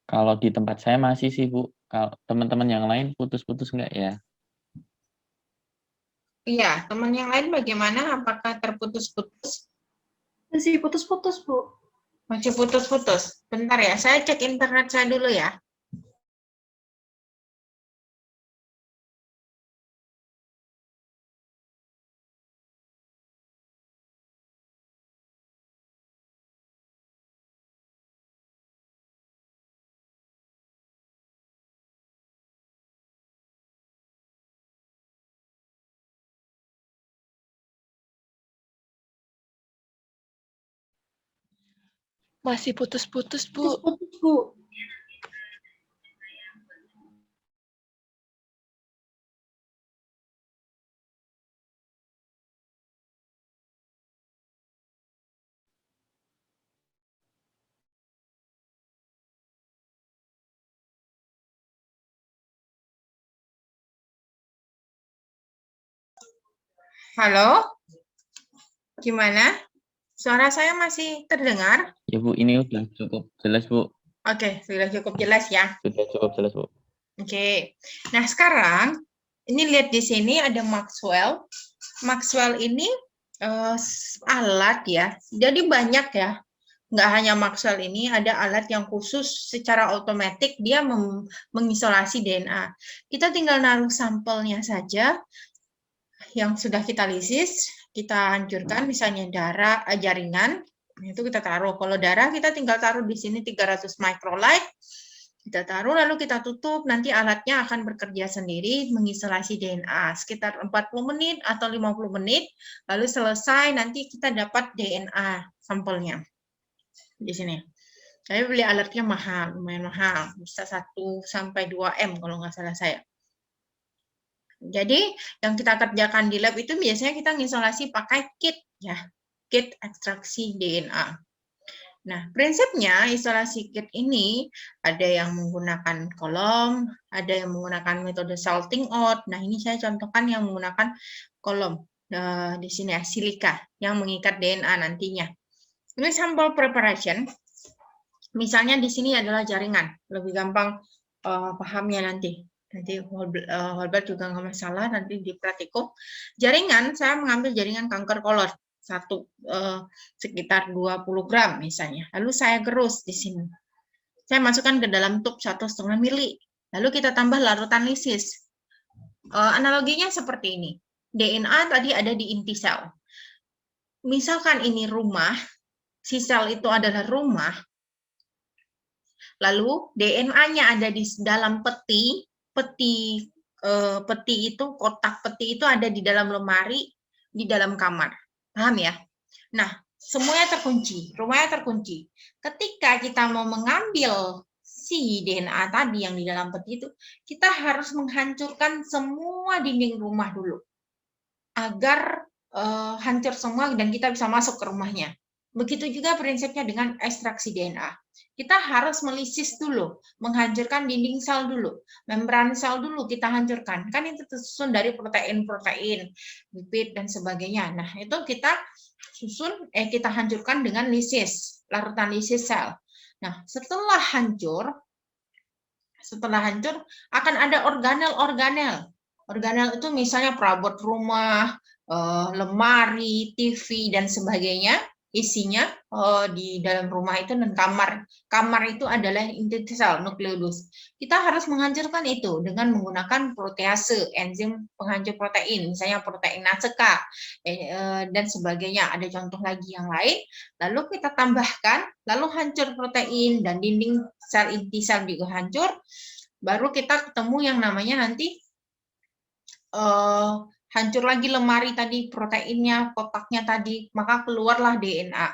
Kalau di tempat saya masih sih, Bu. Kalau teman-teman yang lain putus-putus nggak ya? Iya, teman yang lain bagaimana? Apakah terputus-putus? Masih putus-putus, Bu. Masih putus-putus. Bentar ya, saya cek internet saya dulu ya. Masih putus-putus, Bu. Putus-putus, Bu. Halo? Gimana? Suara saya masih terdengar? Ya, Bu, ini udah cukup jelas, Bu. Oke, sudah cukup jelas ya. Sudah cukup jelas, Bu. Oke. Nah, sekarang ini lihat di sini ada Maxwell. Maxwell ini alat ya. Jadi banyak ya. Nggak hanya Maxwell ini, ada alat yang khusus secara otomatis dia mengisolasi DNA. Kita tinggal naruh sampelnya saja yang sudah kita lisis, kita hancurkan, misalnya darah, jaringan, itu kita taruh. Kalau darah kita tinggal taruh di sini 300 microlight, kita taruh lalu kita tutup, nanti alatnya akan bekerja sendiri mengisolasi DNA sekitar 40 menit atau 50 menit, lalu selesai nanti kita dapat DNA sampelnya. Di sini. Saya beli alatnya mahal, lumayan mahal, bisa 1 sampai 2 M kalau nggak salah saya. Jadi yang kita kerjakan di lab itu biasanya kita ngisolasi pakai kit ya, kit ekstraksi DNA. Nah, prinsipnya isolasi kit ini ada yang menggunakan kolom, ada yang menggunakan metode salting out. Nah, ini saya contohkan yang menggunakan kolom di sini ya, silika yang mengikat DNA nantinya. Ini sampel preparation. Misalnya di sini adalah jaringan, lebih gampang pahamnya nanti. Nanti Holbert juga nggak masalah, nanti di praktikum. Jaringan, saya mengambil jaringan kanker kolon, sekitar 20 gram misalnya. Lalu saya gerus di sini. Saya masukkan ke dalam tub 1,5 mili. Lalu kita tambah larutan lisis. Analoginya seperti ini. DNA tadi ada di inti sel. Misalkan ini rumah, si sel itu adalah rumah, lalu DNA-nya ada di dalam peti itu, kotak peti itu ada di dalam lemari, di dalam kamar. Paham ya? Nah, semuanya terkunci, rumahnya terkunci. Ketika kita mau mengambil si DNA tadi yang di dalam peti itu, kita harus menghancurkan semua dinding rumah dulu. Agar hancur semua dan kita bisa masuk ke rumahnya. Begitu juga prinsipnya dengan ekstraksi DNA. Kita harus melisis dulu, menghancurkan dinding sel dulu, membran sel dulu kita hancurkan. Kan itu tersusun dari protein-protein, lipid dan sebagainya. Nah, itu kita kita hancurkan dengan lisis, larutan lisis sel. Nah, setelah hancur akan ada organel-organel. Organel itu misalnya perabot rumah, lemari, TV, dan sebagainya, isinya di dalam rumah itu, dan kamar itu adalah inti sel, nukleolus. Kita harus menghancurkan itu dengan menggunakan protease, enzim penghancur protein, misalnya protein ACK, dan sebagainya. Ada contoh lagi yang lain, lalu kita tambahkan, lalu hancur protein, dan dinding sel inti sel juga hancur, baru kita ketemu yang namanya nanti hancur lagi lemari tadi, proteinnya, kotaknya tadi, maka keluarlah DNA.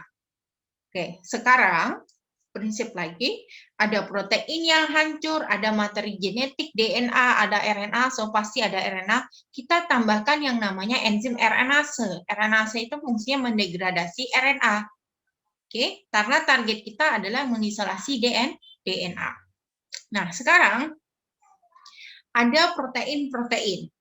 Oke, sekarang prinsip lagi, ada protein yang hancur, ada materi genetik DNA, ada RNA, so pasti ada RNA. Kita tambahkan yang namanya enzim RNase. RNase itu fungsinya mendegradasi RNA. Oke, karena target kita adalah mengisolasi DNA. Nah, sekarang ada protein-protein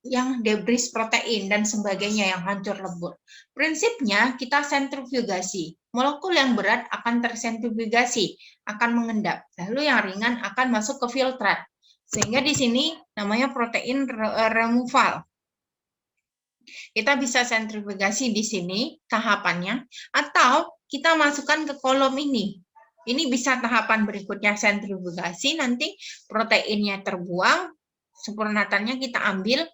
yang debris protein dan sebagainya yang hancur lebur. Prinsipnya kita sentrifugasi. Molekul yang berat akan tersentrifugasi, akan mengendap. Lalu yang ringan akan masuk ke filtrat. Sehingga di sini namanya protein removal. Kita bisa sentrifugasi di sini tahapannya, atau kita masukkan ke kolom ini. Ini bisa tahapan berikutnya sentrifugasi, nanti proteinnya terbuang, sempurnatannya kita ambil,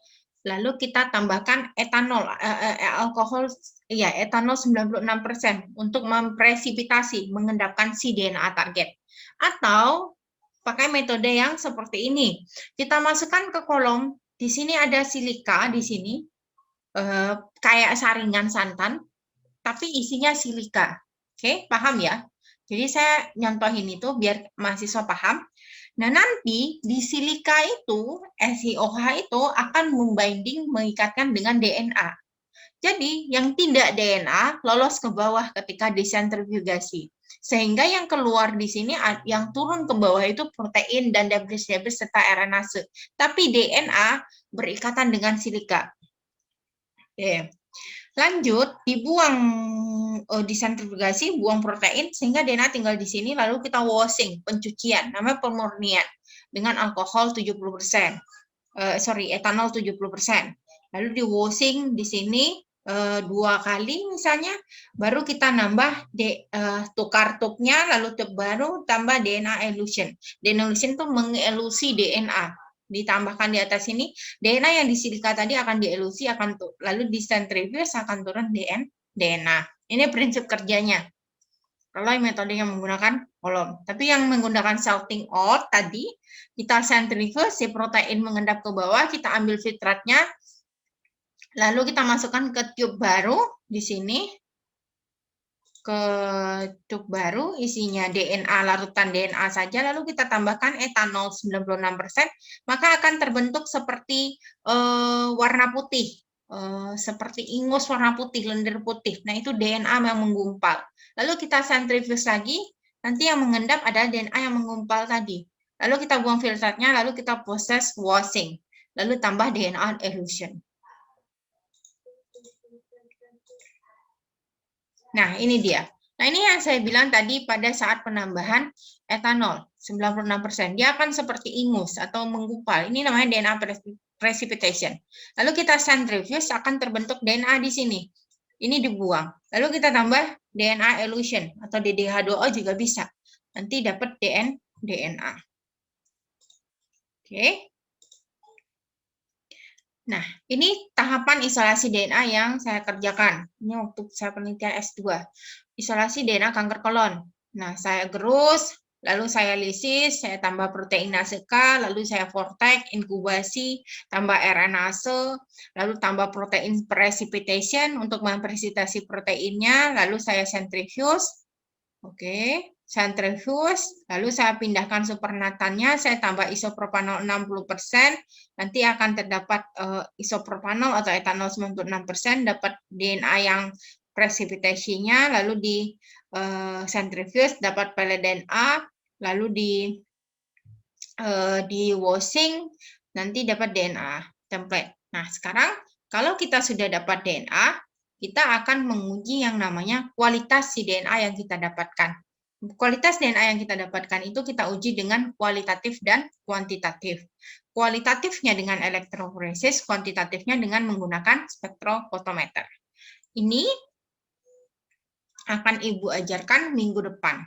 lalu kita tambahkan etanol, alkohol, ya etanol 96% untuk mempresipitasi, mengendapkan si DNA target. Atau pakai metode yang seperti ini. Kita masukkan ke kolom, di sini ada silika di sini, kayak saringan santan, tapi isinya silika. Oke, paham ya? Jadi saya nyontohin itu biar mahasiswa paham. Nah, nanti di silika itu, SiOH itu akan membinding, mengikatkan dengan DNA. Jadi, yang tidak DNA lolos ke bawah ketika disentrifugasi. Sehingga yang keluar di sini, yang turun ke bawah itu protein dan debris-debris serta RNase. Tapi DNA berikatan dengan silika. Oke. Lanjut, dibuang, disentrifugasi, buang protein, sehingga DNA tinggal di sini, lalu kita washing, pencucian, namanya pemurnian, dengan alkohol 70%, etanol 70%. Lalu di washing di sini 2 kali misalnya, baru kita nambah tukar tubnya, lalu baru tambah DNA elution. DNA elution itu mengelusi DNA. Ditambahkan di atas ini, DNA yang di silika tadi akan dielusi, lalu disentrifuge akan turun DNA. Ini prinsip kerjanya. Kalau metode yang menggunakan kolom. Tapi yang menggunakan salting out tadi, kita sentrifuge, si protein mengendap ke bawah, kita ambil filtratnya, lalu kita masukkan ke tube baru di sini. Ke tube baru isinya DNA, larutan DNA saja, lalu kita tambahkan etanol 96%, maka akan terbentuk seperti warna putih, seperti ingus warna putih, lendir putih. Nah, itu DNA yang menggumpal. Lalu kita sentrifuge lagi, nanti yang mengendap adalah DNA yang menggumpal tadi. Lalu kita buang filtratnya, lalu kita proses washing, lalu tambah DNA elution. Nah, ini dia. Nah, ini yang saya bilang tadi pada saat penambahan etanol, 96%. Dia akan seperti ingus atau menggumpal. Ini namanya DNA precipitation. Lalu kita centrifuge, akan terbentuk DNA di sini. Ini dibuang. Lalu kita tambah DNA elution atau DDH2O juga bisa. Nanti dapat DNA. Oke. Nah, ini tahapan isolasi DNA yang saya kerjakan. Ini waktu saya penelitian S2. Isolasi DNA kanker kolon. Nah, saya gerus, lalu saya lisis, saya tambah proteinase K, lalu saya vortex, inkubasi, tambah RNase, lalu tambah protein precipitation untuk mempresipitasi proteinnya, lalu saya centrifuge. Oke. Centrifuge, lalu saya pindahkan supernatannya, saya tambah isopropanol 60%, nanti akan terdapat isopropanol atau etanol 96%, dapat DNA yang presipitasinya, lalu di centrifuge dapat pLDNA, lalu di washing, nanti dapat DNA template. Nah, sekarang kalau kita sudah dapat DNA, kita akan menguji yang namanya kualitas si DNA yang kita dapatkan. Kualitas DNA yang kita dapatkan itu kita uji dengan kualitatif dan kuantitatif. Kualitatifnya dengan elektroforesis, kuantitatifnya dengan menggunakan spektrofotometer. Ini akan Ibu ajarkan minggu depan.